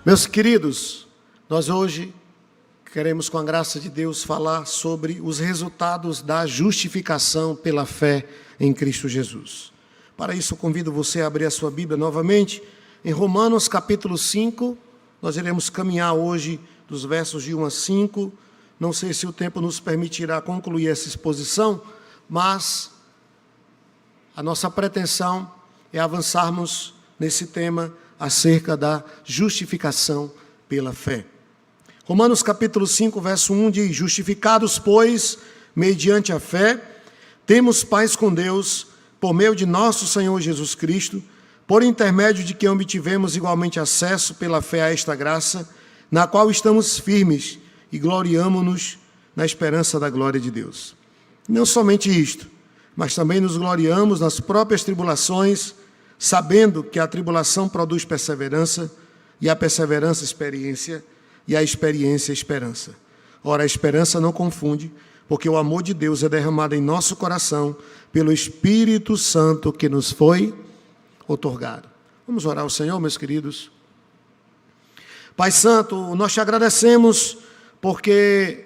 Meus queridos, nós hoje queremos, com a graça de Deus, falar sobre os resultados da justificação pela fé em Cristo Jesus. Para isso, eu convido você a abrir a sua Bíblia novamente em Romanos capítulo 5. Nós iremos caminhar hoje dos versos de 1 a 5. Não sei se o tempo nos permitirá concluir essa exposição, mas a nossa pretensão é avançarmos nesse tema acerca da justificação pela fé. Romanos capítulo 5, verso 1 diz: justificados, pois, mediante a fé, temos paz com Deus, por meio de nosso Senhor Jesus Cristo, por intermédio de quem obtivemos igualmente acesso pela fé a esta graça, na qual estamos firmes e gloriamo-nos na esperança da glória de Deus. Não somente isto, mas também nos gloriamos nas próprias tribulações, sabendo que a tribulação produz perseverança, e a perseverança experiência, e a experiência esperança. Ora, a esperança não confunde, porque o amor de Deus é derramado em nosso coração pelo Espírito Santo que nos foi outorgado. Vamos orar ao Senhor, meus queridos. Pai Santo, nós te agradecemos porque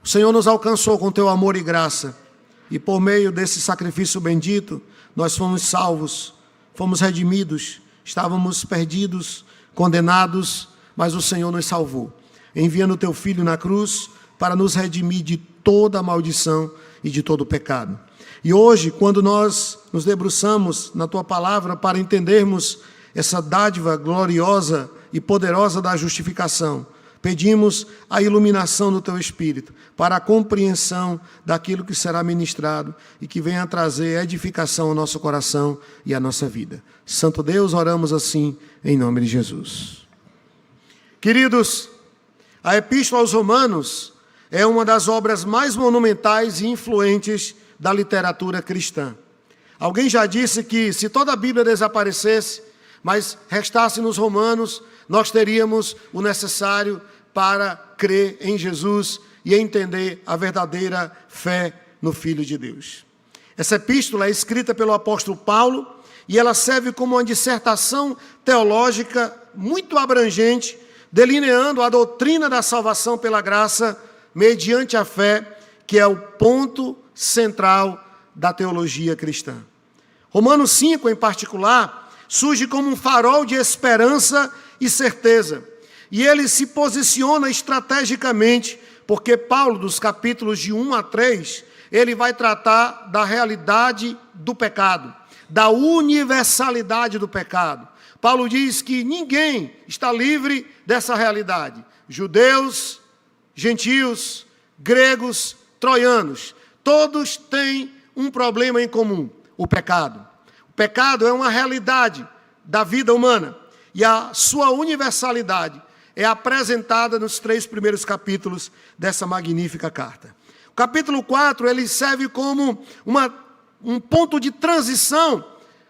o Senhor nos alcançou com teu amor e graça, e por meio desse sacrifício bendito, nós fomos salvos, fomos redimidos, estávamos perdidos, condenados, mas o Senhor nos salvou, enviando o teu Filho na cruz para nos redimir de toda a maldição e de todo o pecado. E hoje, quando nós nos debruçamos na tua palavra para entendermos essa dádiva gloriosa e poderosa da justificação, pedimos a iluminação do teu Espírito para a compreensão daquilo que será ministrado e que venha trazer edificação ao nosso coração e à nossa vida. Santo Deus, oramos assim em nome de Jesus. Queridos, a Epístola aos Romanos é uma das obras mais monumentais e influentes da literatura cristã. Alguém já disse que se toda a Bíblia desaparecesse, mas restasse nos Romanos, nós teríamos o necessário para crer em Jesus e entender a verdadeira fé no Filho de Deus. Essa epístola é escrita pelo apóstolo Paulo e ela serve como uma dissertação teológica muito abrangente, delineando a doutrina da salvação pela graça mediante a fé, que é o ponto central da teologia cristã. Romanos 5, em particular, surge como um farol de esperança e certeza. E ele se posiciona estrategicamente, porque Paulo, dos capítulos de 1 a 3, ele vai tratar da realidade do pecado, da universalidade do pecado. Paulo diz que ninguém está livre dessa realidade. Judeus, gentios, gregos, troianos, todos têm um problema em comum: o pecado. O pecado é uma realidade da vida humana e a sua universalidade é apresentada nos 3 primeiros capítulos dessa magnífica carta. O capítulo 4, ele serve como um ponto de transição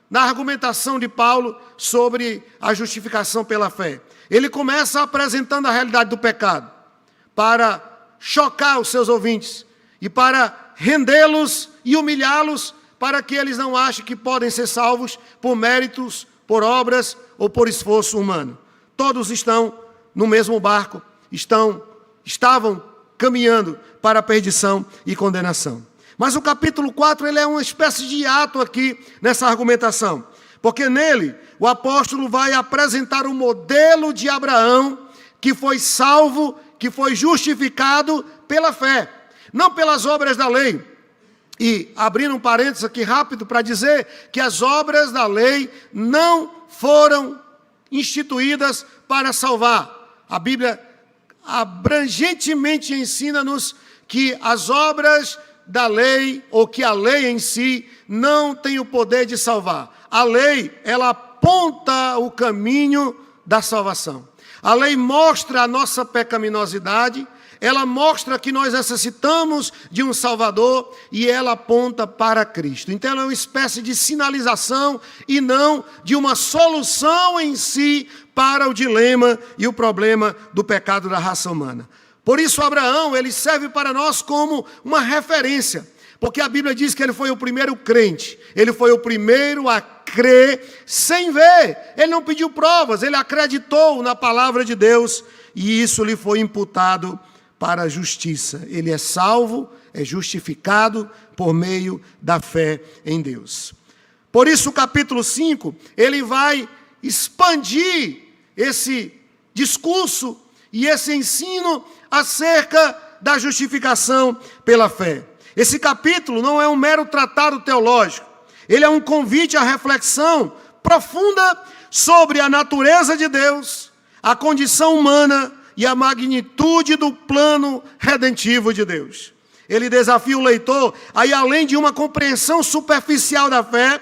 na argumentação de Paulo sobre a justificação pela fé. Ele começa apresentando a realidade do pecado, para chocar os seus ouvintes e para rendê-los e humilhá-los, para que eles não achem que podem ser salvos por méritos, por obras ou por esforço humano. Todos estão no mesmo barco, estavam caminhando para a perdição e condenação. Mas o capítulo 4, ele é uma espécie de ato aqui nessa argumentação, porque nele o apóstolo vai apresentar o modelo de Abraão, que foi salvo, que foi justificado pela fé, não pelas obras da lei. E abrindo um parênteses aqui rápido para dizer que as obras da lei não foram instituídas para salvar. A Bíblia abrangentemente ensina-nos que as obras da lei, ou que a lei em si, não tem o poder de salvar. A lei, ela aponta o caminho da salvação. A lei mostra a nossa pecaminosidade, ela mostra que nós necessitamos de um Salvador e ela aponta para Cristo. Então ela é uma espécie de sinalização e não de uma solução em si para o dilema e o problema do pecado da raça humana. Por isso Abraão, ele serve para nós como uma referência, porque a Bíblia diz que ele foi o primeiro crente, ele foi o primeiro a crê sem ver. Ele não pediu provas, ele acreditou na palavra de Deus e isso lhe foi imputado para a justiça. Ele é salvo, é justificado por meio da fé em Deus. Por isso, o capítulo 5, ele vai expandir esse discurso e esse ensino acerca da justificação pela fé. Esse capítulo não é um mero tratado teológico, ele é um convite à reflexão profunda sobre a natureza de Deus, a condição humana e a magnitude do plano redentivo de Deus. Ele desafia o leitor a ir além de uma compreensão superficial da fé,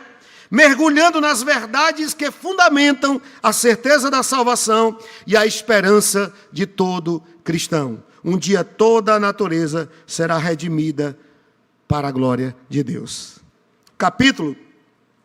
mergulhando nas verdades que fundamentam a certeza da salvação e a esperança de todo cristão. Um dia toda a natureza será redimida para a glória de Deus. O capítulo,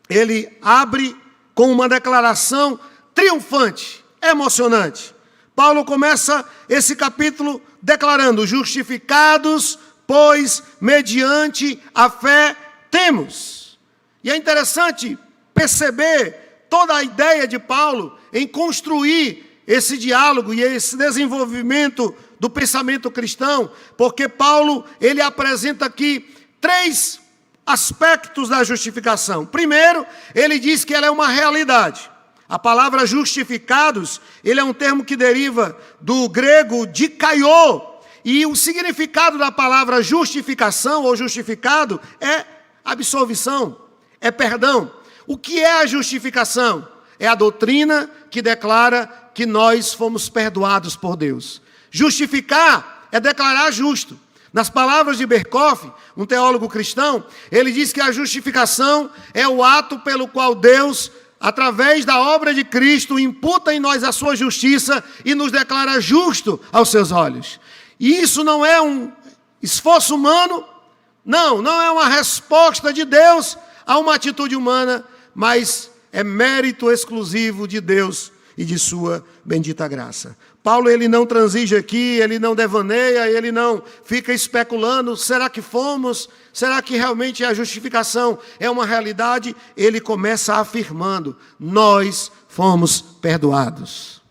ele abre com uma declaração triunfante, emocionante. Paulo começa esse capítulo declarando: justificados, pois mediante a fé temos. E é interessante perceber toda a ideia de Paulo em construir esse diálogo e esse desenvolvimento do pensamento cristão, porque Paulo, ele apresenta aqui 3 aspectos da justificação. Primeiro, ele diz que ela é uma realidade. A palavra justificados, ele é um termo que deriva do grego dikaiô, e o significado da palavra justificação ou justificado é absolvição, é perdão. O que é a justificação? É a doutrina que declara que nós fomos perdoados por Deus. Justificar é declarar justo. Nas palavras de Berkhof, um teólogo cristão, ele diz que a justificação é o ato pelo qual Deus, através da obra de Cristo, imputa em nós a sua justiça e nos declara justo aos seus olhos. E isso não é um esforço humano, não é uma resposta de Deus a uma atitude humana, mas é mérito exclusivo de Deus e de sua bendita graça. Paulo, ele não transige aqui, ele não devaneia, ele não fica especulando, será que fomos? Será que realmente a justificação é uma realidade? Ele começa afirmando: nós fomos perdoados.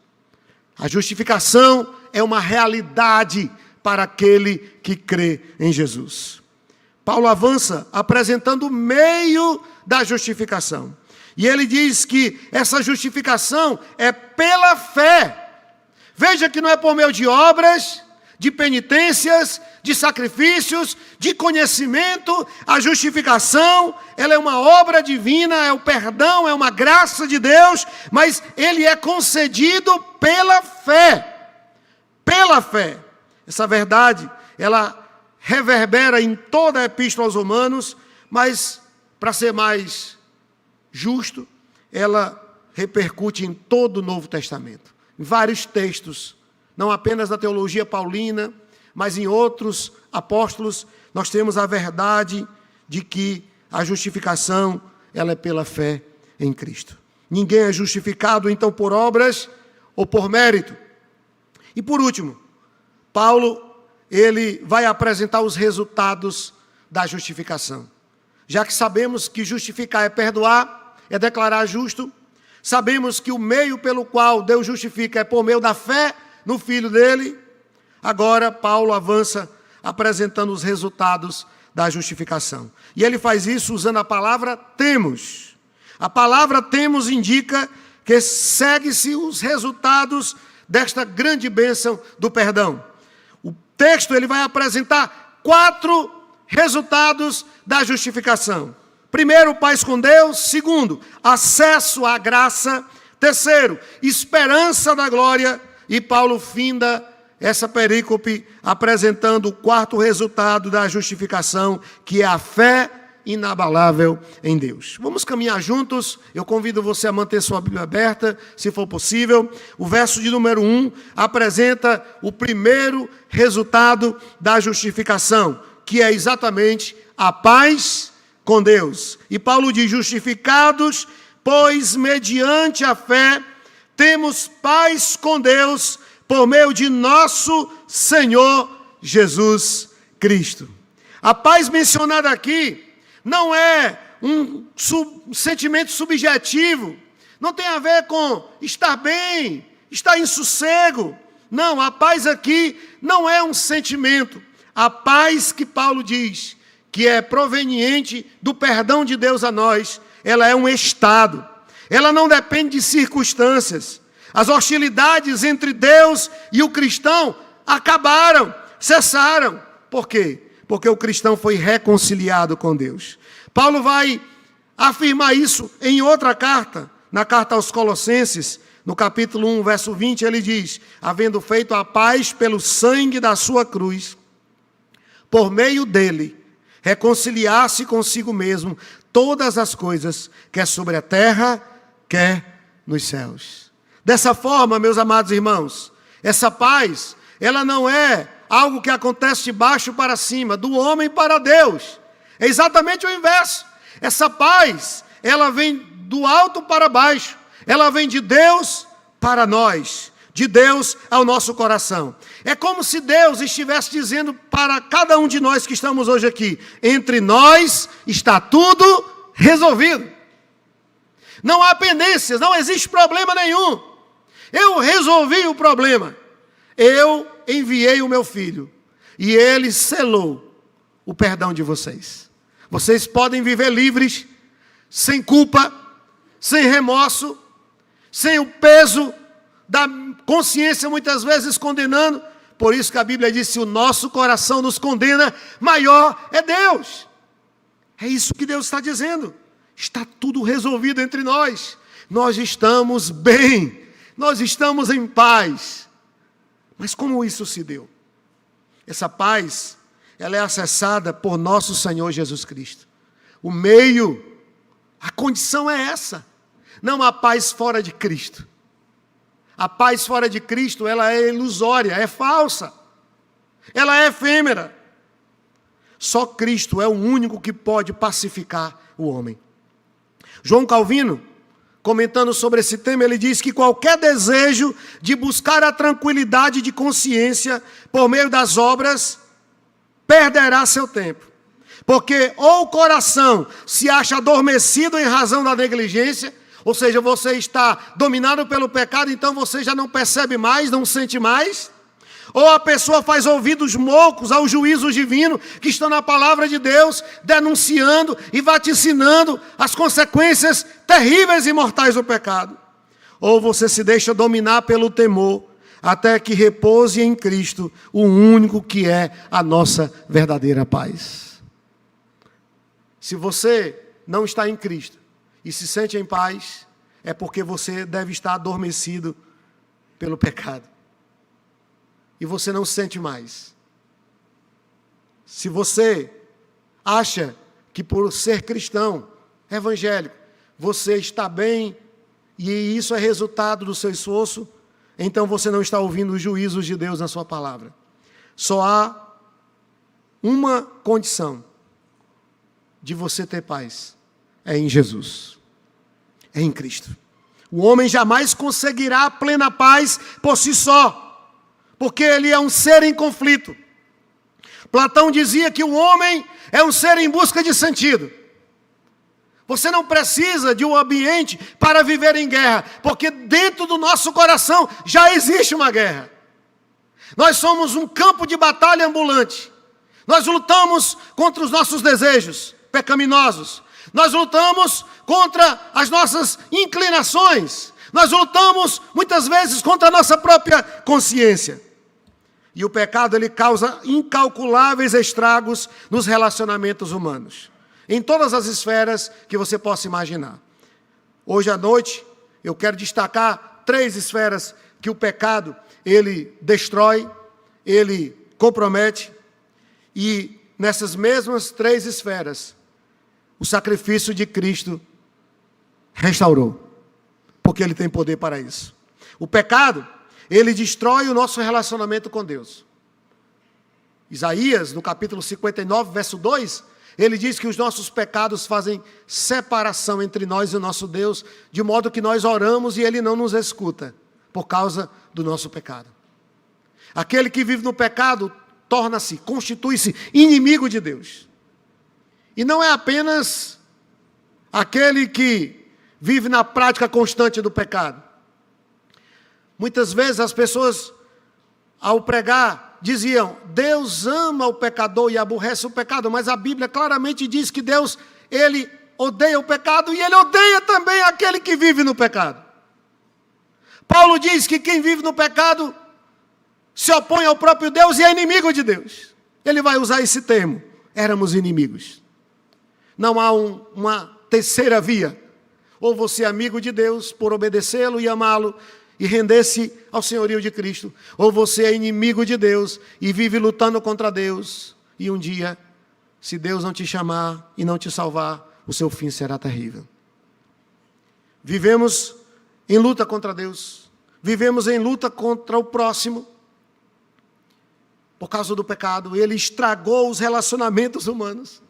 A justificação é uma realidade para aquele que crê em Jesus. Paulo avança apresentando o meio da justificação. E ele diz que essa justificação é pela fé. Veja que não é por meio de obras, de penitências, de sacrifícios, de conhecimento. A justificação, ela é uma obra divina, é o perdão, é uma graça de Deus, mas ele é concedido pela fé. Pela fé. Essa verdade, ela reverbera em toda a Epístola aos Romanos, mas, para ser mais justo, ela repercute em todo o Novo Testamento. Em vários textos, não apenas da teologia paulina, mas em outros apóstolos, nós temos a verdade de que a justificação, ela é pela fé em Cristo. Ninguém é justificado, então, por obras ou por mérito. E por último, Paulo, ele vai apresentar os resultados da justificação. Já que sabemos que justificar é perdoar, é declarar justo, sabemos que o meio pelo qual Deus justifica é por meio da fé no Filho dele. Agora, Paulo avança apresentando os resultados da justificação. E ele faz isso usando a palavra temos. A palavra temos indica que segue-se os resultados desta grande bênção do perdão. O texto, ele vai apresentar 4 resultados da justificação. Primeiro, paz com Deus. Segundo, acesso à graça. Terceiro, esperança da glória. E Paulo finda essa perícope apresentando o 4º resultado da justificação, que é a fé inabalável em Deus. Vamos caminhar juntos. Eu convido você a manter sua Bíblia aberta, se for possível. O verso de número 1 apresenta o primeiro resultado da justificação, que é exatamente a paz com Deus. E Paulo diz: justificados, pois mediante a fé temos paz com Deus por meio de nosso Senhor Jesus Cristo. A paz mencionada aqui não é um sentimento subjetivo, não tem a ver com estar bem, estar em sossego. Não, a paz aqui não é um sentimento. A paz que Paulo diz que é proveniente do perdão de Deus a nós, ela é um estado. Ela não depende de circunstâncias. As hostilidades entre Deus e o cristão acabaram, cessaram. Por quê? Porque o cristão foi reconciliado com Deus. Paulo vai afirmar isso em outra carta, na carta aos Colossenses, no capítulo 1, verso 20, ele diz: havendo feito a paz pelo sangue da sua cruz, por meio dele, reconciliar-se consigo mesmo todas as coisas, quer sobre a terra, quer nos céus. Dessa forma, meus amados irmãos, essa paz, ela não é algo que acontece de baixo para cima, do homem para Deus. É exatamente o inverso. Essa paz, ela vem do alto para baixo. Ela vem de Deus para nós, de Deus ao nosso coração. É como se Deus estivesse dizendo para cada um de nós que estamos hoje aqui: entre nós está tudo resolvido. Não há pendências, não existe problema nenhum. Eu resolvi o problema. Eu enviei o meu filho e ele selou o perdão de vocês. Vocês podem viver livres, sem culpa, sem remorso, sem o peso da consciência muitas vezes condenando. Por isso que a Bíblia diz: se o nosso coração nos condena, maior é Deus. É isso que Deus está dizendo. Está tudo resolvido entre nós. Nós estamos bem, nós estamos em paz. Mas como isso se deu? Essa paz, ela é acessada por nosso Senhor Jesus Cristo. O meio, a condição é essa. Não há paz fora de Cristo. A paz fora de Cristo, ela é ilusória, é falsa. Ela é efêmera. Só Cristo é o único que pode pacificar o homem. João Calvino, comentando sobre esse tema, ele diz que qualquer desejo de buscar a tranquilidade de consciência por meio das obras perderá seu tempo. Porque ou o coração se acha adormecido em razão da negligência, ou seja, você está dominado pelo pecado, então você já não percebe mais, não sente mais. Ou a pessoa faz ouvidos moucos ao juízo divino, que estão na palavra de Deus, denunciando e vaticinando as consequências terríveis e mortais do pecado. Ou você se deixa dominar pelo temor, até que repouse em Cristo, o único que é a nossa verdadeira paz. Se você não está em Cristo e se sente em paz, é porque você deve estar adormecido pelo pecado. E você não sente mais. Se você acha que por ser cristão, evangélico, você está bem e isso é resultado do seu esforço, então você não está ouvindo os juízos de Deus na sua palavra. Só há uma condição de você ter paz: é em Jesus, é em Cristo. O homem jamais conseguirá a plena paz por si só, porque ele é um ser em conflito. Platão dizia que o homem é um ser em busca de sentido. Você não precisa de um ambiente para viver em guerra, porque dentro do nosso coração já existe uma guerra. Nós somos um campo de batalha ambulante. Nós lutamos contra os nossos desejos pecaminosos. Nós lutamos contra as nossas inclinações. Nós lutamos muitas vezes contra a nossa própria consciência. E o pecado, ele causa incalculáveis estragos nos relacionamentos humanos, em todas as esferas que você possa imaginar. Hoje à noite, eu quero destacar 3 esferas que o pecado, ele destrói, ele compromete, e nessas mesmas 3 esferas, o sacrifício de Cristo restaurou, porque ele tem poder para isso. O pecado, ele destrói o nosso relacionamento com Deus. Isaías, no capítulo 59, verso 2, ele diz que os nossos pecados fazem separação entre nós e o nosso Deus, de modo que nós oramos e ele não nos escuta, por causa do nosso pecado. Aquele que vive no pecado constitui-se inimigo de Deus. E não é apenas aquele que vive na prática constante do pecado. Muitas vezes as pessoas, ao pregar, diziam: Deus ama o pecador e aborrece o pecado, mas a Bíblia claramente diz que Deus, Ele odeia o pecado e Ele odeia também aquele que vive no pecado. Paulo diz que quem vive no pecado se opõe ao próprio Deus e é inimigo de Deus. Ele vai usar esse termo: éramos inimigos. Não há uma terceira via. Ou você é amigo de Deus por obedecê-lo e amá-lo e render-se ao senhorio de Cristo, ou você é inimigo de Deus e vive lutando contra Deus, e um dia, se Deus não te chamar e não te salvar, o seu fim será terrível. Vivemos em luta contra Deus, vivemos em luta contra o próximo, por causa do pecado. Ele estragou os relacionamentos humanos,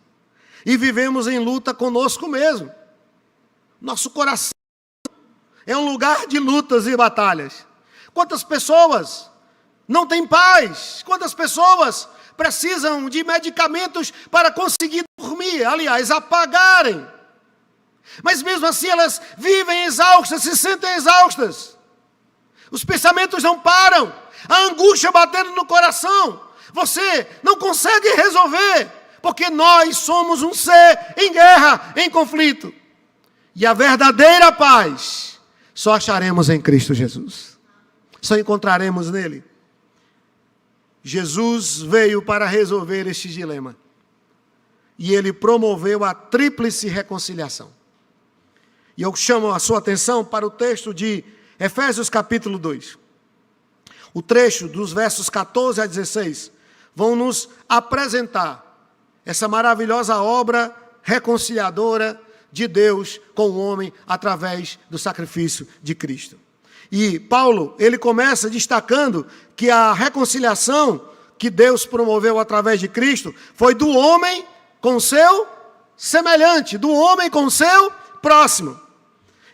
e vivemos em luta conosco mesmo. Nosso coração é um lugar de lutas e batalhas. Quantas pessoas não têm paz? Quantas pessoas precisam de medicamentos para conseguir dormir, aliás, apagarem? Mas mesmo assim elas vivem exaustas, se sentem exaustas. Os pensamentos não param, a angústia batendo no coração. Você não consegue resolver, porque nós somos um ser em guerra, em conflito. E a verdadeira paz só acharemos em Cristo Jesus. Só encontraremos nele. Jesus veio para resolver este dilema. E ele promoveu a tríplice reconciliação. E eu chamo a sua atenção para o texto de Efésios capítulo 2. O trecho dos versos 14 a 16 vão nos apresentar essa maravilhosa obra reconciliadora de Deus com o homem através do sacrifício de Cristo. E Paulo, ele começa destacando que a reconciliação que Deus promoveu através de Cristo foi do homem com seu semelhante, do homem com seu próximo.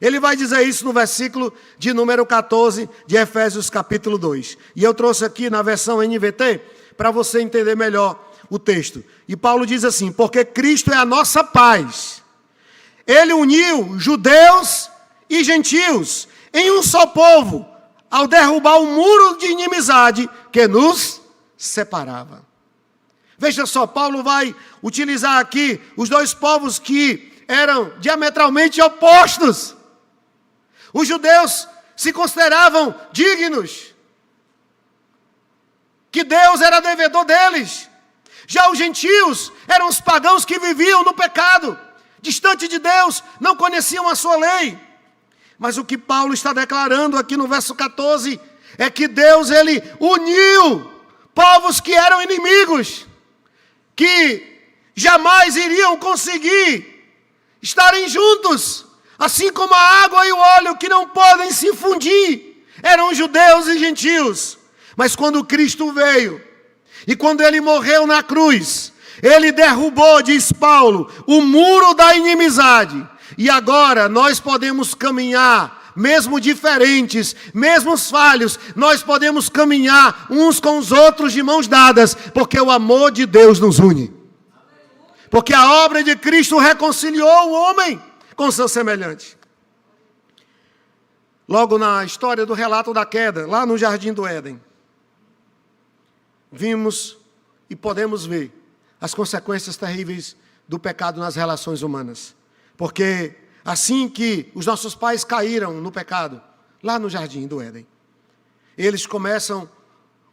Ele vai dizer isso no versículo de número 14 de Efésios capítulo 2. E eu trouxe aqui na versão NVT para você entender melhor o texto. E Paulo diz assim: porque Cristo é a nossa paz. Ele uniu judeus e gentios em um só povo, ao derrubar o muro de inimizade que nos separava. Veja só, Paulo vai utilizar aqui os dois povos que eram diametralmente opostos. Os judeus se consideravam dignos, que Deus era devedor deles. Já os gentios eram os pagãos que viviam no pecado, distante de Deus, não conheciam a sua lei. Mas o que Paulo está declarando aqui no verso 14 é que Deus, ele uniu povos que eram inimigos, que jamais iriam conseguir estarem juntos, assim como a água e o óleo que não podem se fundir, eram judeus e gentios. Mas quando Cristo veio, e quando ele morreu na cruz, ele derrubou, diz Paulo, o muro da inimizade. E agora nós podemos caminhar, mesmo diferentes, mesmo falhos, nós podemos caminhar uns com os outros de mãos dadas, porque o amor de Deus nos une. Porque a obra de Cristo reconciliou o homem com seu semelhante. Logo na história do relato da queda, lá no Jardim do Éden, vimos e podemos ver as consequências terríveis do pecado nas relações humanas. Porque assim que os nossos pais caíram no pecado, lá no Jardim do Éden, eles começam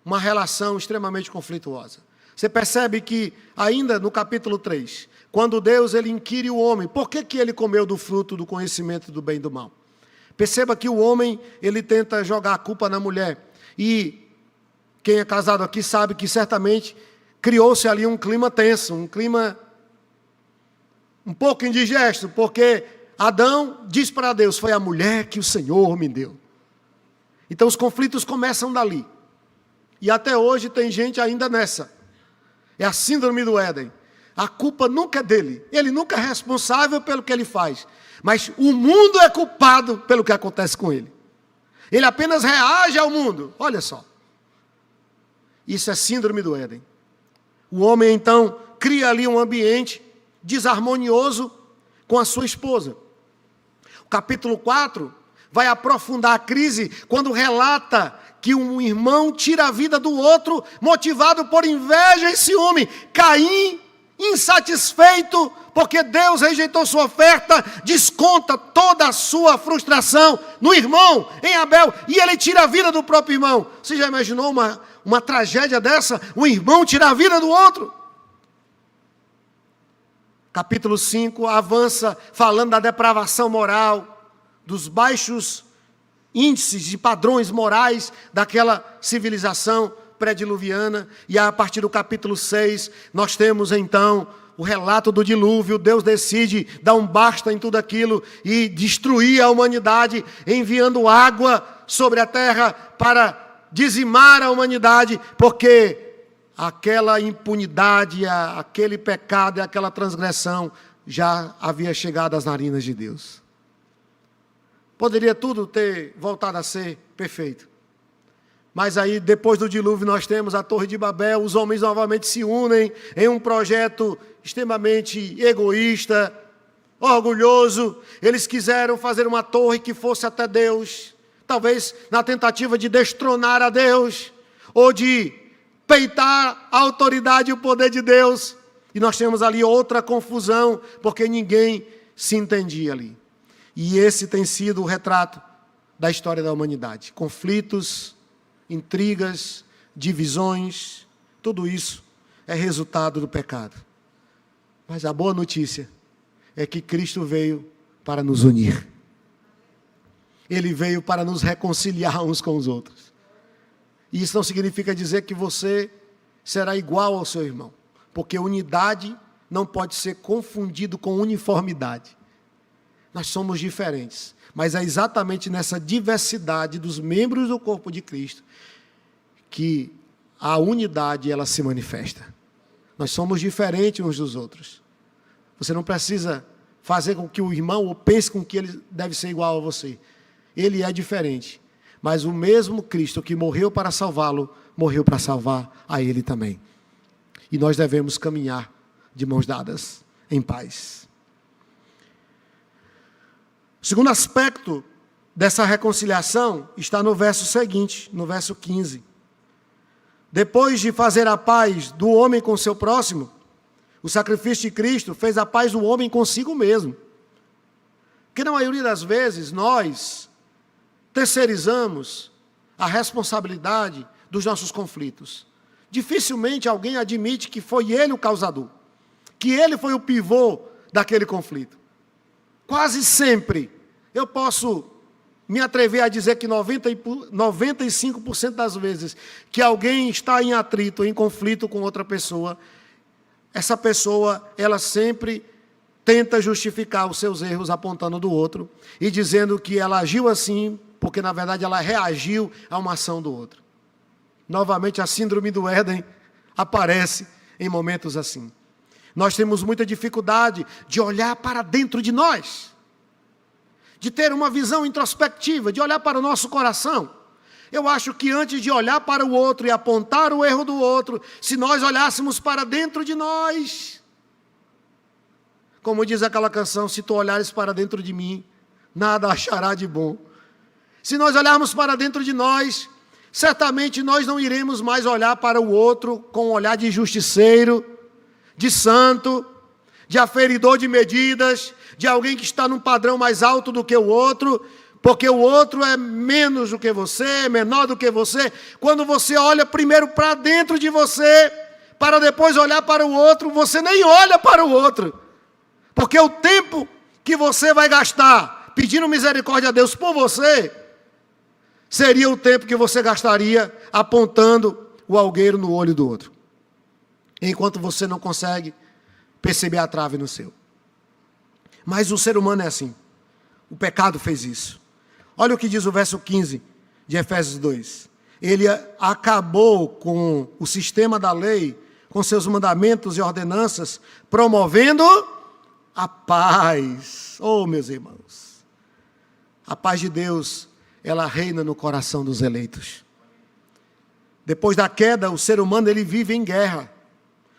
uma relação extremamente conflituosa. Você percebe que ainda no capítulo 3, quando Deus ele inquire o homem, por que ele comeu do fruto do conhecimento do bem e do mal? Perceba que o homem, ele tenta jogar a culpa na mulher. E quem é casado aqui sabe que certamente criou-se ali um clima tenso, um clima um pouco indigesto, porque Adão diz para Deus: foi a mulher que o Senhor me deu. Então os conflitos começam dali. E até hoje tem gente ainda nessa. É a síndrome do Éden. A culpa nunca é dele. Ele nunca é responsável pelo que ele faz. Mas o mundo é culpado pelo que acontece com ele. Ele apenas reage ao mundo. Olha só. Isso é síndrome do Éden. O homem, então, cria ali um ambiente desarmonioso, com a sua esposa. O capítulo 4 vai aprofundar a crise quando relata que um irmão tira a vida do outro, motivado por inveja e ciúme. Caim, insatisfeito, porque Deus rejeitou sua oferta, desconta toda a sua frustração no irmão, em Abel, e ele tira a vida do próprio irmão. Você já imaginou uma tragédia dessa? Um irmão tirar a vida do outro? Capítulo 5 avança falando da depravação moral, dos baixos índices de padrões morais daquela civilização pré-diluviana. E a partir do capítulo 6, nós temos então o relato do dilúvio. Deus decide dar um basta em tudo aquilo e destruir a humanidade, enviando água sobre a terra para dizimar a humanidade, porque aquela impunidade, aquele pecado e aquela transgressão já havia chegado às narinas de Deus. Poderia tudo ter voltado a ser perfeito. Mas aí, depois do dilúvio, nós temos a Torre de Babel, os homens novamente se unem em um projeto extremamente egoísta, orgulhoso. Eles quiseram fazer uma torre que fosse até Deus, talvez na tentativa de destronar a Deus, ou de peitar a autoridade e o poder de Deus. E nós temos ali outra confusão, porque ninguém se entendia ali. E esse tem sido o retrato da história da humanidade. Conflitos, intrigas, divisões, tudo isso é resultado do pecado. Mas a boa notícia é que Cristo veio para nos unir. Ele veio para nos reconciliar uns com os outros. E isso não significa dizer que você será igual ao seu irmão, porque unidade não pode ser confundido com uniformidade. Nós somos diferentes, mas é exatamente nessa diversidade dos membros do corpo de Cristo que a unidade ela se manifesta. Nós somos diferentes uns dos outros. Você não precisa fazer com que o irmão ou pense com que ele deve ser igual a você. Ele é diferente, mas o mesmo Cristo que morreu para salvá-lo, morreu para salvar a ele também. E nós devemos caminhar de mãos dadas, em paz. O segundo aspecto dessa reconciliação está no verso seguinte, no verso 15. Depois de fazer a paz do homem com seu próximo, o sacrifício de Cristo fez a paz do homem consigo mesmo. Porque na maioria das vezes nós terceirizamos a responsabilidade dos nossos conflitos. Dificilmente alguém admite que foi ele o causador, que ele foi o pivô daquele conflito. Quase sempre, eu posso me atrever a dizer que 95% das vezes que alguém está em atrito, em conflito com outra pessoa, essa pessoa, ela sempre tenta justificar os seus erros apontando do outro e dizendo que ela agiu assim porque, na verdade, ela reagiu a uma ação do outro. Novamente, a síndrome do Éden aparece em momentos assim. Nós temos muita dificuldade de olhar para dentro de nós, de ter uma visão introspectiva, de olhar para o nosso coração. Eu acho que antes de olhar para o outro e apontar o erro do outro, se nós olhássemos para dentro de nós, como diz aquela canção, se tu olhares para dentro de mim, nada achará de bom. Se nós olharmos para dentro de nós, certamente nós não iremos mais olhar para o outro com um olhar de justiceiro, de santo, de aferidor de medidas, de alguém que está num padrão mais alto do que o outro, porque o outro é menos do que você, menor do que você. Quando você olha primeiro para dentro de você, para depois olhar para o outro, você nem olha para o outro, porque o tempo que você vai gastar pedindo misericórdia a Deus por você, seria o tempo que você gastaria apontando o algueiro no olho do outro, enquanto você não consegue perceber a trave no seu. Mas o ser humano é assim. O pecado fez isso. Olha o que diz o verso 15 de Efésios 2. Ele acabou com o sistema da lei, com seus mandamentos e ordenanças, promovendo a paz. Oh, meus irmãos, a paz de Deus, ela reina no coração dos eleitos. Depois da queda, o ser humano ele vive em guerra.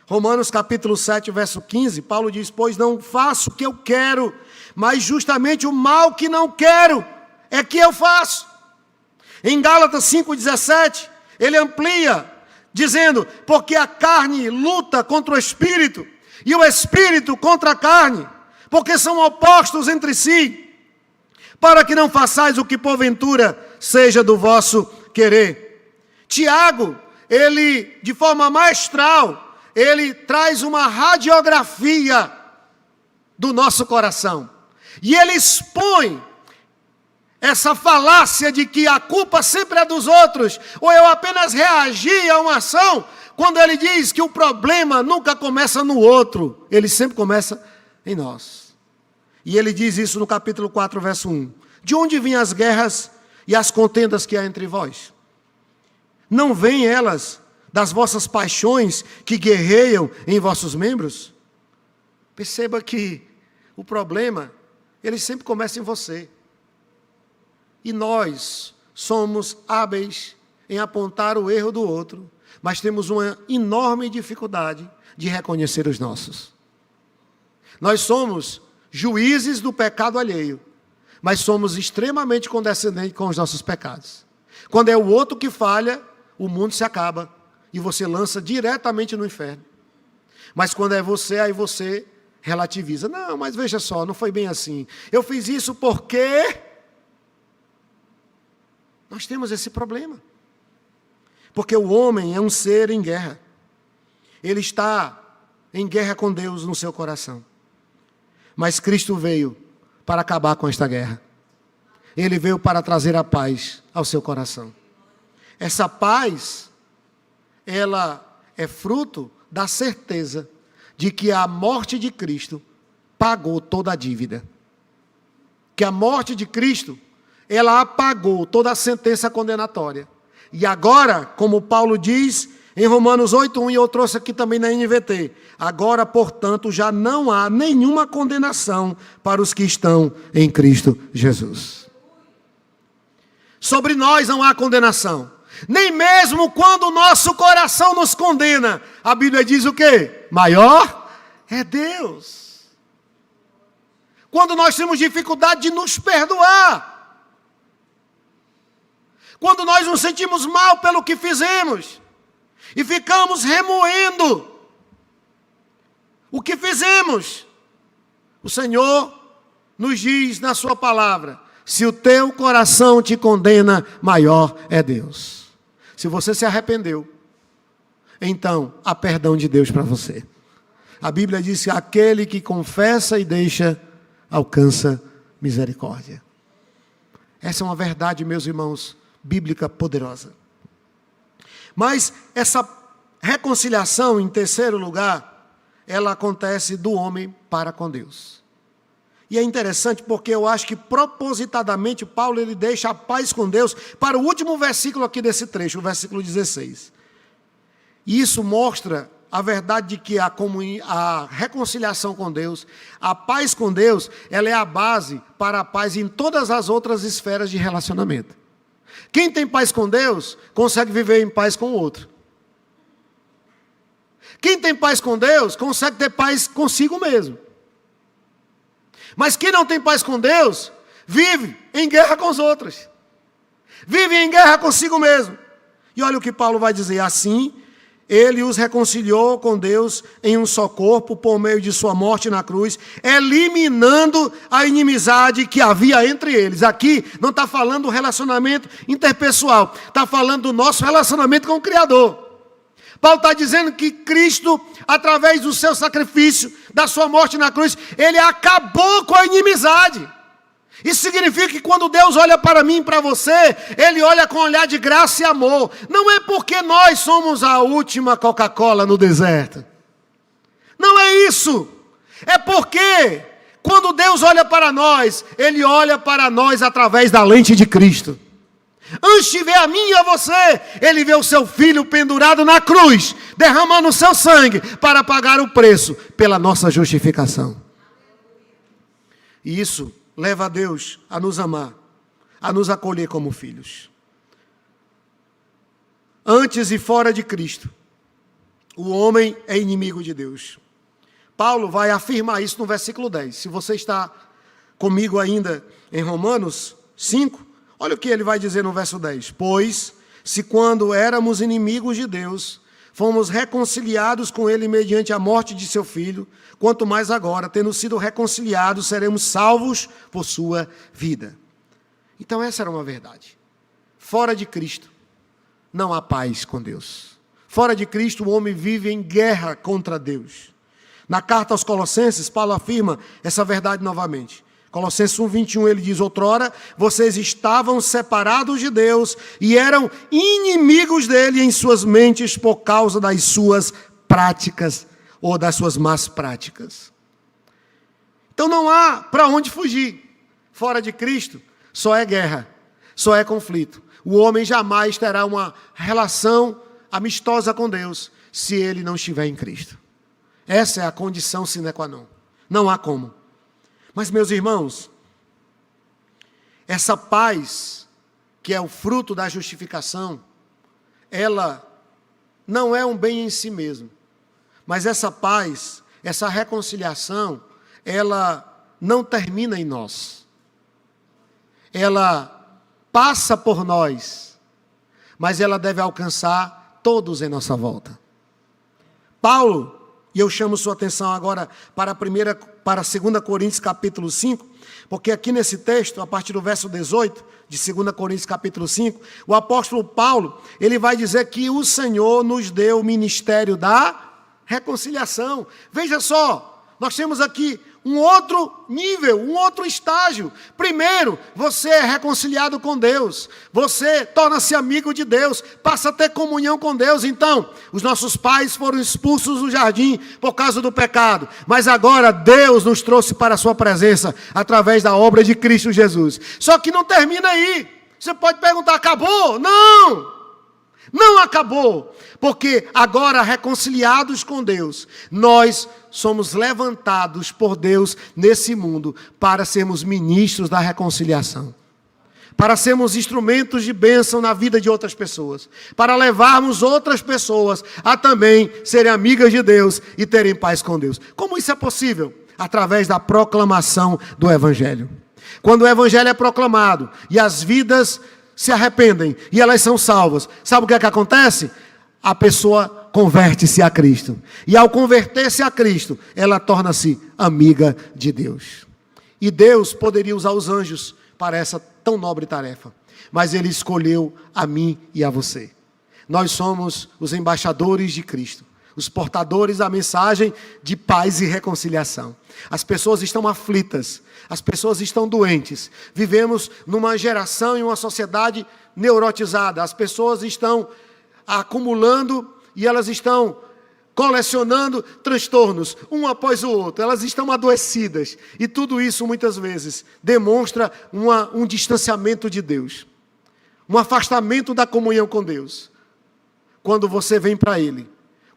Romanos capítulo 7, verso 15, Paulo diz: pois não faço o que eu quero, mas justamente o mal que não quero é que eu faço. Em Gálatas 5,17, ele amplia, dizendo: porque a carne luta contra o espírito, e o espírito contra a carne, porque são opostos entre si, para que não façais o que porventura seja do vosso querer. Tiago, ele, de forma maestral, ele traz uma radiografia do nosso coração. E ele expõe essa falácia de que a culpa sempre é dos outros, ou eu apenas reagi a uma ação, quando ele diz que o problema nunca começa no outro, ele sempre começa em nós. E ele diz isso no capítulo 4, verso 1. De onde vêm as guerras e as contendas que há entre vós? Não vêm elas das vossas paixões que guerreiam em vossos membros? Perceba que o problema, ele sempre começa em você. E nós somos hábeis em apontar o erro do outro, mas temos uma enorme dificuldade de reconhecer os nossos. Nós somos juízes do pecado alheio, mas somos extremamente condescendentes com os nossos pecados. Quando é o outro que falha, o mundo se acaba e você lança diretamente no inferno. Mas quando é você, aí você relativiza. Não, mas veja só, não foi bem assim. Eu fiz isso porque... Nós temos esse problema. Porque o homem é um ser em guerra. Ele está em guerra com Deus no seu coração. Mas Cristo veio para acabar com esta guerra. Ele veio para trazer a paz ao seu coração. Essa paz, ela é fruto da certeza de que a morte de Cristo pagou toda a dívida. Que a morte de Cristo, ela apagou toda a sentença condenatória. E agora, como Paulo diz em Romanos 8:1, e eu trouxe aqui também na NVT, agora, portanto, já não há nenhuma condenação para os que estão em Cristo Jesus. Sobre nós não há condenação. Nem mesmo quando o nosso coração nos condena. A Bíblia diz o quê? Maior é Deus. Quando nós temos dificuldade de nos perdoar. Quando nós nos sentimos mal pelo que fizemos. E ficamos remoendo o que fizemos. O Senhor nos diz na sua palavra: se o teu coração te condena, maior é Deus. Se você se arrependeu, então há perdão de Deus para você. A Bíblia diz que aquele que confessa e deixa, alcança misericórdia. Essa é uma verdade, meus irmãos, bíblica poderosa. Mas essa reconciliação, em terceiro lugar, ela acontece do homem para com Deus. E é interessante porque eu acho que propositadamente Paulo ele deixa a paz com Deus para o último versículo aqui desse trecho, o versículo 16. E isso mostra a verdade de que a reconciliação com Deus, a paz com Deus, ela é a base para a paz em todas as outras esferas de relacionamento. Quem tem paz com Deus, consegue viver em paz com o outro. Quem tem paz com Deus, consegue ter paz consigo mesmo. Mas quem não tem paz com Deus, vive em guerra com os outros. Vive em guerra consigo mesmo. E olha o que Paulo vai dizer: assim, ele os reconciliou com Deus em um só corpo, por meio de sua morte na cruz, eliminando a inimizade que havia entre eles. Aqui não está falando do relacionamento interpessoal, está falando do nosso relacionamento com o Criador. Paulo está dizendo que Cristo, através do seu sacrifício, da sua morte na cruz, ele acabou com a inimizade. Isso significa que quando Deus olha para mim e para você, Ele olha com um olhar de graça e amor. Não é porque nós somos a última Coca-Cola no deserto. Não é isso. É porque quando Deus olha para nós, Ele olha para nós através da lente de Cristo. Antes de ver a mim e a você, Ele vê o seu Filho pendurado na cruz, derramando o seu sangue para pagar o preço pela nossa justificação. E isso leva a Deus a nos amar, a nos acolher como filhos. Antes e fora de Cristo, o homem é inimigo de Deus. Paulo vai afirmar isso no versículo 10. Se você está comigo ainda em Romanos 5, olha o que ele vai dizer no verso 10. Pois, se quando éramos inimigos de Deus, fomos reconciliados com ele mediante a morte de seu filho, quanto mais agora, tendo sido reconciliados, seremos salvos por sua vida. Então essa era uma verdade. Fora de Cristo, não há paz com Deus. Fora de Cristo, o homem vive em guerra contra Deus. Na carta aos Colossenses, Paulo afirma essa verdade novamente. Colossenses 1:21, ele diz: outrora, vocês estavam separados de Deus e eram inimigos dele em suas mentes por causa das suas práticas ou das suas más práticas. Então não há para onde fugir. Fora de Cristo, só é guerra, só é conflito. O homem jamais terá uma relação amistosa com Deus se ele não estiver em Cristo. Essa é a condição sine qua non. Não há como. Mas, meus irmãos, essa paz, que é o fruto da justificação, ela não é um bem em si mesmo. Mas essa paz, essa reconciliação, ela não termina em nós. Ela passa por nós, mas ela deve alcançar todos em nossa volta. Paulo, e eu chamo sua atenção agora para 2 Coríntios capítulo 5, porque aqui nesse texto, a partir do verso 18, de 2 Coríntios capítulo 5, o apóstolo Paulo, ele vai dizer que o Senhor nos deu o ministério da reconciliação. Veja só, nós temos aqui um outro nível, um outro estágio. Primeiro, você é reconciliado com Deus, você torna-se amigo de Deus, passa a ter comunhão com Deus. Então, os nossos pais foram expulsos do jardim por causa do pecado, mas agora Deus nos trouxe para a sua presença através da obra de Cristo Jesus. Só que não termina aí. Você pode perguntar: acabou? Não! Não acabou, porque agora reconciliados com Deus, nós somos levantados por Deus nesse mundo para sermos ministros da reconciliação, para sermos instrumentos de bênção na vida de outras pessoas, para levarmos outras pessoas a também serem amigas de Deus e terem paz com Deus. Como isso é possível? Através da proclamação do Evangelho. Quando o Evangelho é proclamado e as vidas se arrependem e elas são salvas, sabe o que é que acontece? A pessoa converte-se a Cristo. E ao converter-se a Cristo, ela torna-se amiga de Deus. E Deus poderia usar os anjos para essa tão nobre tarefa, mas Ele escolheu a mim e a você. Nós somos os embaixadores de Cristo, os portadores da mensagem de paz e reconciliação. As pessoas estão aflitas, as pessoas estão doentes. Vivemos numa geração e uma sociedade neurotizada. As pessoas estão acumulando e elas estão colecionando transtornos, um após o outro. Elas estão adoecidas. E tudo isso, muitas vezes, demonstra um distanciamento de Deus, um afastamento da comunhão com Deus. Quando você vem para Ele,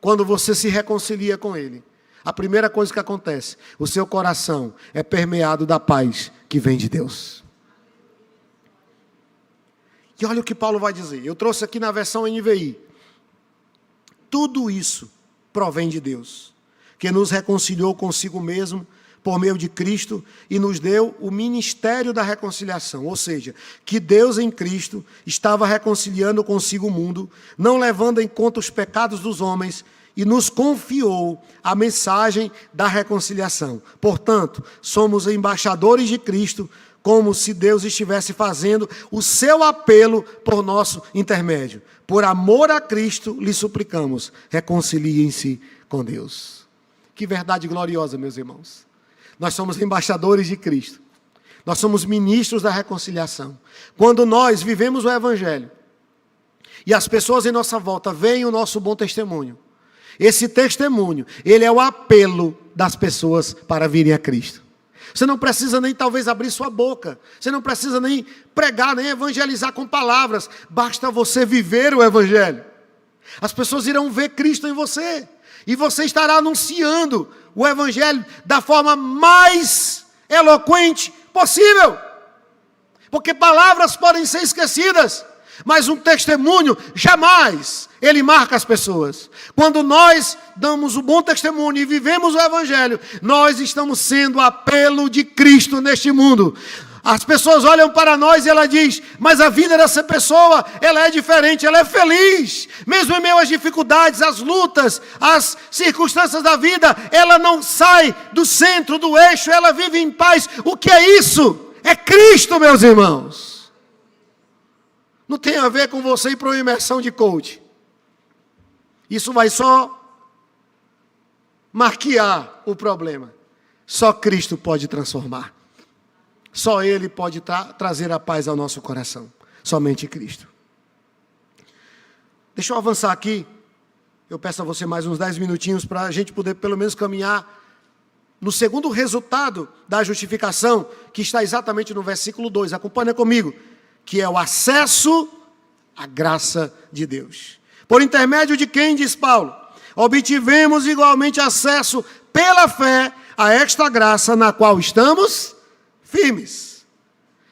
quando você se reconcilia com Ele, a primeira coisa que acontece, o seu coração é permeado da paz que vem de Deus. E olha o que Paulo vai dizer. Eu trouxe aqui na versão NVI. Tudo isso provém de Deus, que nos reconciliou consigo mesmo por meio de Cristo e nos deu o ministério da reconciliação. Ou seja, que Deus em Cristo estava reconciliando consigo o mundo, não levando em conta os pecados dos homens, e nos confiou a mensagem da reconciliação. Portanto, somos embaixadores de Cristo, como se Deus estivesse fazendo o seu apelo por nosso intermédio. Por amor a Cristo, lhe suplicamos, reconciliem-se com Deus. Que verdade gloriosa, meus irmãos. Nós somos embaixadores de Cristo. Nós somos ministros da reconciliação. Quando nós vivemos o Evangelho, e as pessoas em nossa volta veem o nosso bom testemunho, esse testemunho, ele é o apelo das pessoas para virem a Cristo. Você não precisa nem talvez abrir sua boca. Você não precisa nem pregar, nem evangelizar com palavras. Basta você viver o Evangelho. As pessoas irão ver Cristo em você. E você estará anunciando o Evangelho da forma mais eloquente possível. Porque palavras podem ser esquecidas. Mas um testemunho, jamais ele marca as pessoas. Quando nós damos o bom testemunho e vivemos o Evangelho, nós estamos sendo apelo de Cristo neste mundo. As pessoas olham para nós e ela diz, mas a vida dessa pessoa, ela é diferente, ela é feliz. Mesmo em meio às dificuldades, às lutas, às circunstâncias da vida, ela não sai do centro, do eixo, ela vive em paz. O que é isso? É Cristo, meus irmãos. Não tem a ver com você ir para uma imersão de coach. Isso vai só maquiar o problema. Só Cristo pode transformar. Só Ele pode trazer a paz ao nosso coração. Somente Cristo. Deixa eu avançar aqui. Eu peço a você mais uns 10 minutinhos para a gente poder pelo menos caminhar no segundo resultado da justificação, que está exatamente no versículo 2. Acompanha comigo. Que é o acesso à graça de Deus. Por intermédio de quem, diz Paulo? Obtivemos igualmente acesso pela fé a esta graça na qual estamos firmes.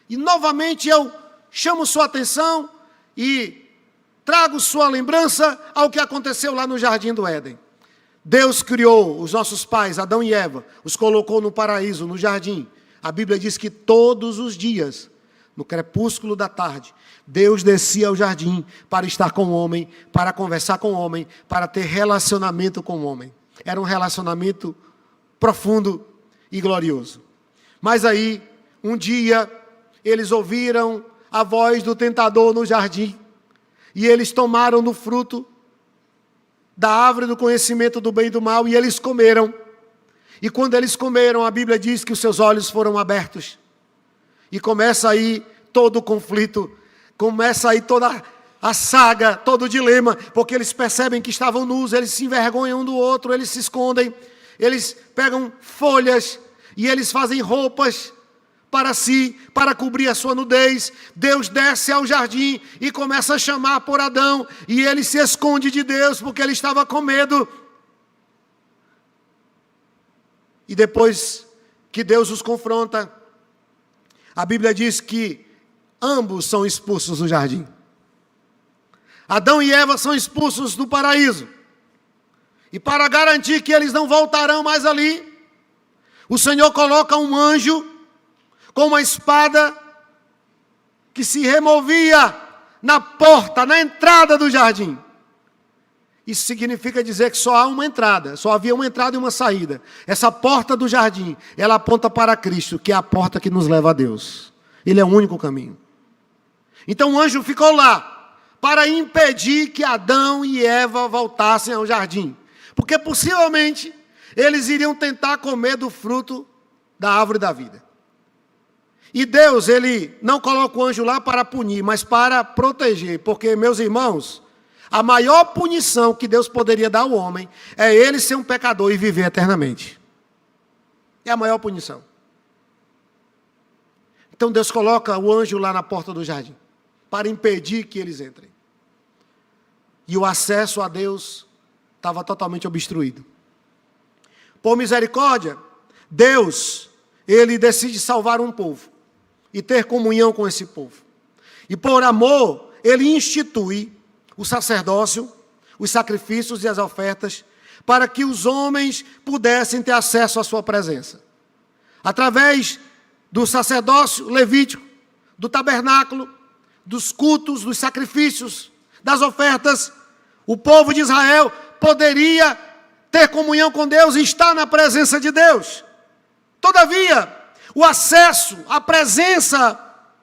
E novamente eu chamo sua atenção e trago sua lembrança ao que aconteceu lá no Jardim do Éden. Deus criou os nossos pais, Adão e Eva, os colocou no paraíso, no jardim. A Bíblia diz que todos os dias, no crepúsculo da tarde, Deus descia ao jardim para estar com o homem, para conversar com o homem, para ter relacionamento com o homem. Era um relacionamento profundo e glorioso. Mas aí, um dia, eles ouviram a voz do tentador no jardim, e eles tomaram do fruto da árvore do conhecimento do bem e do mal, e eles comeram. E quando eles comeram, a Bíblia diz que os seus olhos foram abertos. E começa aí todo o conflito, começa aí toda a saga, todo o dilema, porque eles percebem que estavam nus, eles se envergonham um do outro, eles se escondem, eles pegam folhas e eles fazem roupas para si, para cobrir a sua nudez. Deus desce ao jardim e começa a chamar por Adão, e ele se esconde de Deus, porque ele estava com medo. E depois que Deus os confronta, a Bíblia diz que ambos são expulsos do jardim. Adão e Eva são expulsos do paraíso. E para garantir que eles não voltarão mais ali, o Senhor coloca um anjo com uma espada que se removia na porta, na entrada do jardim. Isso significa dizer que só há uma entrada, só havia uma entrada e uma saída. Essa porta do jardim, ela aponta para Cristo, que é a porta que nos leva a Deus. Ele é o único caminho. Então o anjo ficou lá para impedir que Adão e Eva voltassem ao jardim. Porque possivelmente eles iriam tentar comer do fruto da árvore da vida. E Deus, Ele não coloca o anjo lá para punir, mas para proteger. Porque, meus irmãos, a maior punição que Deus poderia dar ao homem é ele ser um pecador e viver eternamente. É a maior punição. Então Deus coloca o anjo lá na porta do jardim, para impedir que eles entrem. E o acesso a Deus estava totalmente obstruído. Por misericórdia, Deus, Ele decide salvar um povo e ter comunhão com esse povo. E por amor, Ele institui o sacerdócio, os sacrifícios e as ofertas, para que os homens pudessem ter acesso à sua presença. Através do sacerdócio levítico, do tabernáculo, dos cultos, dos sacrifícios, das ofertas, o povo de Israel poderia ter comunhão com Deus e estar na presença de Deus. Todavia, o acesso, a presença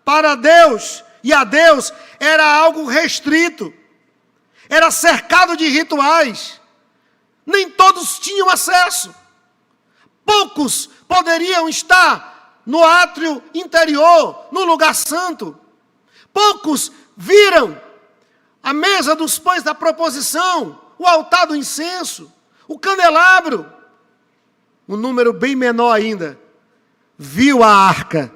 para Deus e a Deus era algo restrito. Era cercado de rituais. Nem todos tinham acesso. Poucos poderiam estar no átrio interior, no lugar santo. Poucos viram a mesa dos pães da proposição, o altar do incenso, o candelabro. Um número bem menor ainda viu a arca,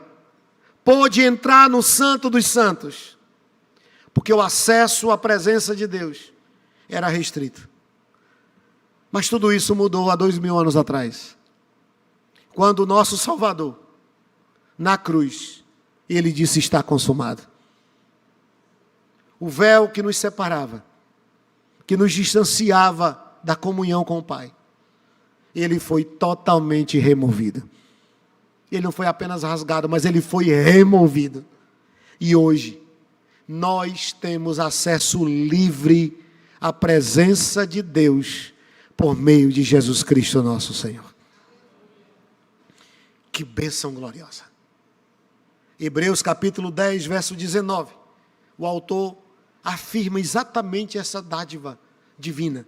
pôde entrar no santo dos santos, porque o acesso à presença de Deus era restrito. Mas tudo isso mudou há 2000 anos atrás, quando o nosso Salvador, na cruz, Ele disse: está consumado. o véu que nos separava, que nos distanciava da comunhão com o Pai, ele foi totalmente removido. Ele não foi apenas rasgado, mas ele foi removido. E hoje, nós temos acesso livre à presença de Deus por meio de Jesus Cristo, nosso Senhor. Que bênção gloriosa. Hebreus capítulo 10, verso 19. O autor afirma exatamente essa dádiva divina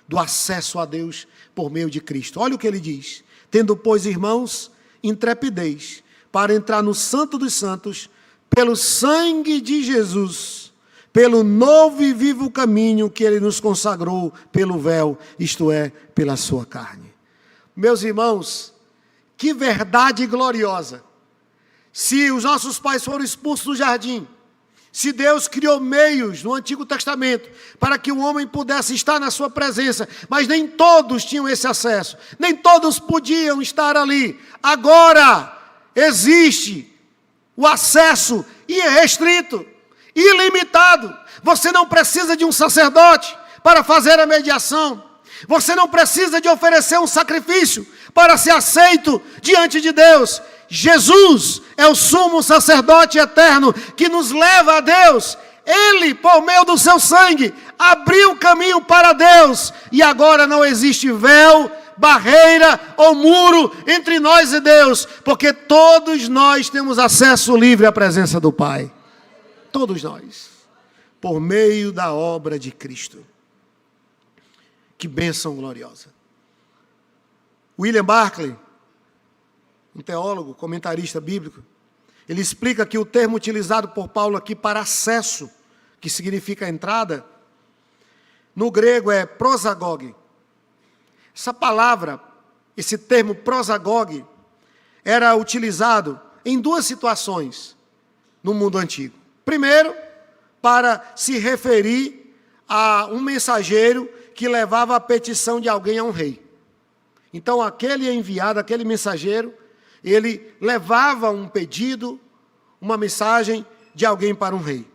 do acesso a Deus por meio de Cristo. Olha o que ele diz: tendo, pois, irmãos, intrepidez para entrar no Santo dos Santos, pelo sangue de Jesus, pelo novo e vivo caminho que ele nos consagrou pelo véu, isto é, pela sua carne. Meus irmãos, que verdade gloriosa! Se os nossos pais foram expulsos do jardim, se Deus criou meios no Antigo Testamento para que o homem pudesse estar na sua presença, mas nem todos tinham esse acesso, nem todos podiam estar ali. Agora existe o acesso irrestrito, ilimitado. Você não precisa de um sacerdote para fazer a mediação. Você não precisa de oferecer um sacrifício para ser aceito diante de Deus. Jesus é o sumo sacerdote eterno que nos leva a Deus. Ele, por meio do seu sangue, abriu o caminho para Deus. E agora não existe véu, barreira ou muro entre nós e Deus, porque todos nós temos acesso livre à presença do Pai. Todos nós, por meio da obra de Cristo. Que bênção gloriosa. William Barclay, um teólogo, comentarista bíblico, ele explica que o termo utilizado por Paulo aqui para acesso, que significa entrada, no grego é prosagoge. Essa palavra, esse termo prosagoge, era utilizado em duas situações no mundo antigo. Primeiro, para se referir a um mensageiro que levava a petição de alguém a um rei. Então, aquele enviado, aquele mensageiro, ele levava um pedido, uma mensagem de alguém para um rei.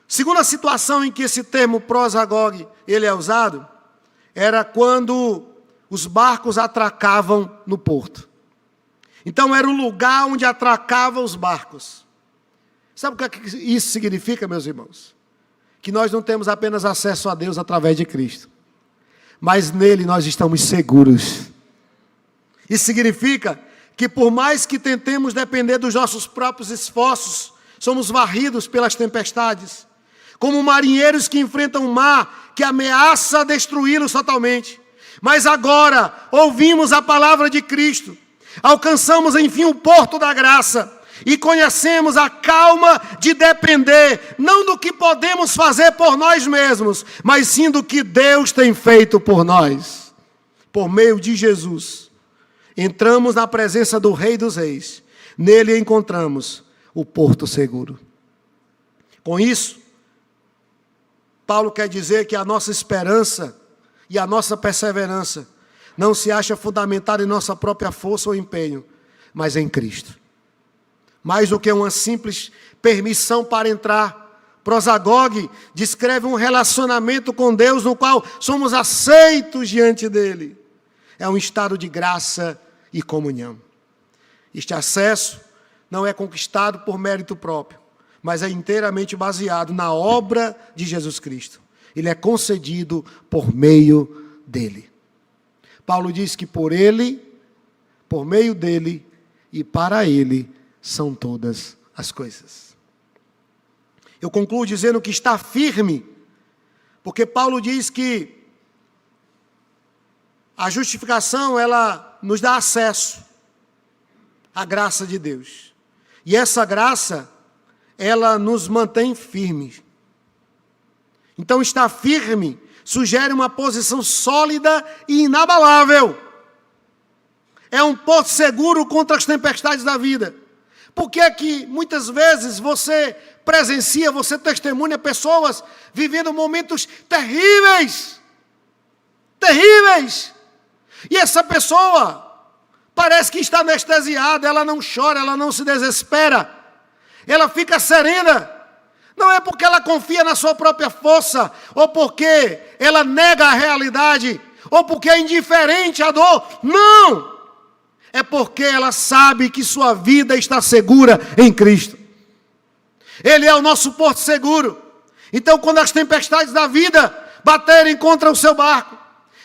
Segunda situação em que esse termo prosagoge ele é usado, era quando os barcos atracavam no porto. Então, era o lugar onde atracavam os barcos. Sabe o que isso significa, meus irmãos? Que nós não temos apenas acesso a Deus através de Cristo, mas nele nós estamos seguros. Isso significa que por mais que tentemos depender dos nossos próprios esforços, somos varridos pelas tempestades, como marinheiros que enfrentam um mar que ameaça destruí-los totalmente. Mas agora ouvimos a palavra de Cristo, alcançamos enfim o porto da graça e conhecemos a calma de depender, não do que podemos fazer por nós mesmos, mas sim do que Deus tem feito por nós. Por meio de Jesus, entramos na presença do Rei dos Reis. Nele encontramos o porto seguro. Com isso, Paulo quer dizer que a nossa esperança e a nossa perseverança não se acha fundamentada em nossa própria força ou empenho, mas em Cristo. Mais do que uma simples permissão para entrar, prosagoge descreve um relacionamento com Deus no qual somos aceitos diante dele. É um estado de graça e comunhão. Este acesso não é conquistado por mérito próprio, mas é inteiramente baseado na obra de Jesus Cristo. Ele é concedido por meio dele. Paulo diz que por ele, por meio dele e para ele são todas as coisas. Eu concluo dizendo que está firme, porque Paulo diz que a justificação, ela nos dá acesso à graça de Deus. E essa graça, ela nos mantém firmes. Então, estar firme sugere uma posição sólida e inabalável. É um porto seguro contra as tempestades da vida. Por que é que muitas vezes você presencia, você testemunha pessoas vivendo momentos terríveis? Terríveis! E essa pessoa parece que está anestesiada, ela não chora, ela não se desespera, ela fica serena, Não é porque ela confia na sua própria força, ou porque ela nega a realidade, ou porque é indiferente à dor. Não! É porque ela sabe que sua vida está segura em Cristo. Ele é o nosso porto seguro. Então, quando as tempestades da vida baterem contra o seu barco,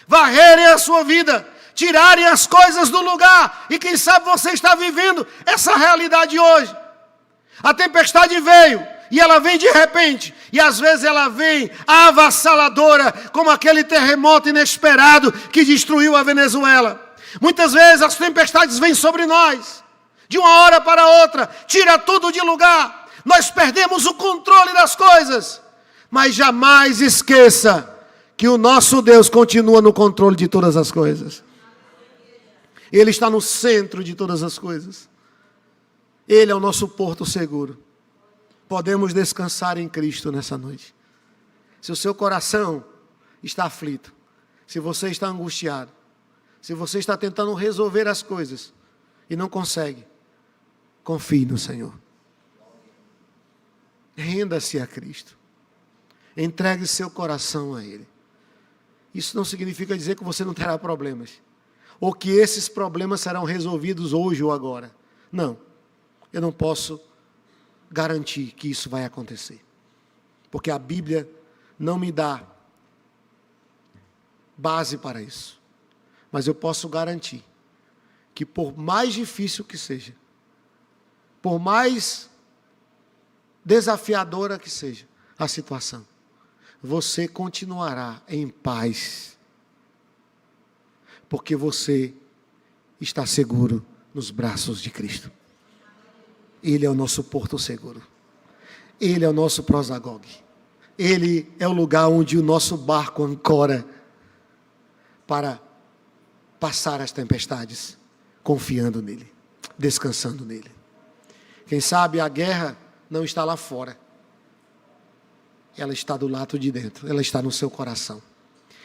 varrerem a sua vida, tirarem as coisas do lugar, e quem sabe você está vivendo essa realidade hoje. A tempestade veio, e ela vem de repente, e às vezes ela vem avassaladora, como aquele terremoto inesperado que destruiu a Venezuela. Muitas vezes as tempestades vêm sobre nós, de uma hora para outra, tira tudo de lugar, nós perdemos o controle das coisas, mas jamais esqueça que o nosso Deus continua no controle de todas as coisas. Ele está no centro de todas as coisas. Ele é o nosso porto seguro. Podemos descansar em Cristo nessa noite. Se o seu coração está aflito, se você está angustiado, se você está tentando resolver as coisas e não consegue, confie no Senhor. Renda-se a Cristo. Entregue seu coração a Ele. Isso não significa dizer que você não terá problemas, ou que esses problemas serão resolvidos hoje ou agora. Não, eu não posso garantir que isso vai acontecer, porque a Bíblia não me dá base para isso. Mas eu posso garantir que, por mais difícil que seja, por mais desafiadora que seja a situação, você continuará em paz, porque você está seguro nos braços de Cristo. Ele é o nosso porto seguro. Ele é o nosso prosagogue. Ele é o lugar onde o nosso barco ancora para passar as tempestades, confiando nele, descansando nele. Quem sabe a guerra não está lá fora. Ela está do lado de dentro, ela está no seu coração.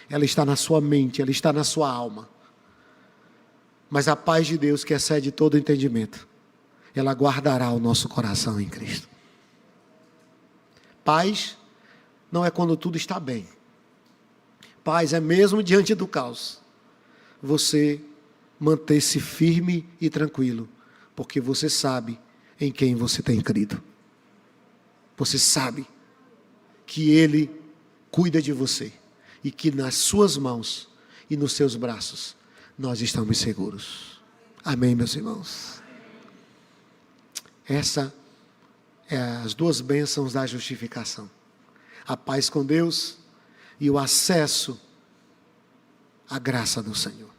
Ela está na sua mente, ela está na sua alma. Mas a paz de Deus, que excede todo entendimento, ela guardará o nosso coração em Cristo. Paz não é quando tudo está bem. Paz é mesmo diante do caos. Você manter-se firme e tranquilo, porque você sabe em quem você tem crido. Você sabe que Ele cuida de você e que nas suas mãos e nos seus braços nós estamos seguros. Amém, meus irmãos? Essa é as duas bênçãos da justificação. A paz com Deus e o acesso à graça do Senhor.